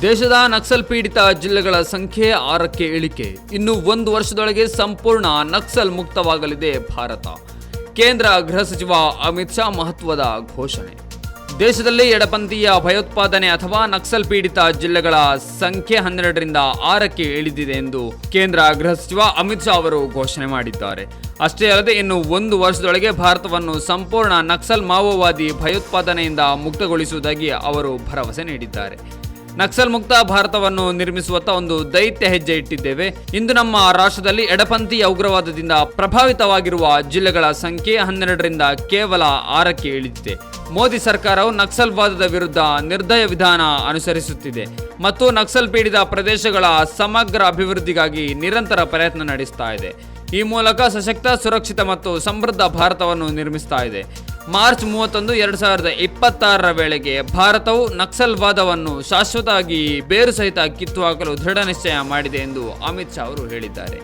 ದೇಶದ ನಕ್ಸಲ್ ಪೀಡಿತ ಜಿಲ್ಲೆಗಳ ಸಂಖ್ಯೆ 6ಕ್ಕೆ ಇಳಿಕೆ. ಇನ್ನು 1 ವರ್ಷದೊಳಗೆ ಸಂಪೂರ್ಣ ನಕ್ಸಲ್ ಮುಕ್ತವಾಗಲಿದೆ ಭಾರತ. ಕೇಂದ್ರ ಗೃಹ ಸಚಿವ ಅಮಿತ್ ಶಾ ಮಹತ್ವದ ಘೋಷಣೆ. ದೇಶದಲ್ಲಿ ಎಡಪಂಥೀಯ ಭಯೋತ್ಪಾದನೆ ಅಥವಾ ನಕ್ಸಲ್ ಪೀಡಿತ ಜಿಲ್ಲೆಗಳ ಸಂಖ್ಯೆ 12ರಿಂದ 6ಕ್ಕೆ ಇಳಿದಿದೆ ಎಂದು ಕೇಂದ್ರ ಗೃಹ ಸಚಿವ ಅಮಿತ್ ಶಾ ಅವರು ಘೋಷಣೆ ಮಾಡಿದ್ದಾರೆ. ಅಷ್ಟೇ ಅಲ್ಲದೆ ಇನ್ನು 1 ವರ್ಷದೊಳಗೆ ಭಾರತವನ್ನು ಸಂಪೂರ್ಣ ನಕ್ಸಲ್ ಮಾವೋವಾದಿ ಭಯೋತ್ಪಾದನೆಯಿಂದ ಮುಕ್ತಗೊಳಿಸುವುದಾಗಿ ಅವರು ಭರವಸೆ ನೀಡಿದ್ದಾರೆ. ನಕ್ಸಲ್ ಮುಕ್ತ ಭಾರತವನ್ನು ನಿರ್ಮಿಸುವತ್ತ ಒಂದು ದೈತ್ಯ ಹೆಜ್ಜೆ ಇಟ್ಟಿದ್ದೇವೆ. ಇಂದು ನಮ್ಮ ರಾಷ್ಟ್ರದಲ್ಲಿ ಎಡಪಂಥೀಯ ಉಗ್ರವಾದದಿಂದ ಪ್ರಭಾವಿತವಾಗಿರುವ ಜಿಲ್ಲೆಗಳ ಸಂಖ್ಯೆ 12ರಿಂದ ಕೇವಲ 6ಕ್ಕೆ ಇಳಿದಿದೆ. ಮೋದಿ ಸರ್ಕಾರವು ನಕ್ಸಲ್ವಾದದ ವಿರುದ್ಧ ನಿರ್ದಯ ವಿಧಾನ ಅನುಸರಿಸುತ್ತಿದೆ ಮತ್ತು ನಕ್ಸಲ್ ಪೀಡಿತ ಪ್ರದೇಶಗಳ ಸಮಗ್ರ ಅಭಿವೃದ್ಧಿಗಾಗಿ ನಿರಂತರ ಪ್ರಯತ್ನ ನಡೆಸ್ತಾ ಇದೆ. ಈ ಮೂಲಕ ಸಶಕ್ತ, ಸುರಕ್ಷಿತ ಮತ್ತು ಸಮೃದ್ಧ ಭಾರತವನ್ನು ನಿರ್ಮಿಸ್ತಾ ಇದೆ. ಮಾರ್ಚ್ 31, 2026 ವೇಳೆಗೆ ಭಾರತವು ನಕ್ಸಲ್ವಾದವನ್ನು ಶಾಶ್ವತವಾಗಿ ಬೇರು ಸಹಿತ ಕಿತ್ತು ಹಾಕಲು ದೃಢ ನಿಶ್ಚಯ ಮಾಡಿದೆ ಎಂದು ಅಮಿತ್ ಶಾ ಅವರು ಹೇಳಿದ್ದಾರೆ.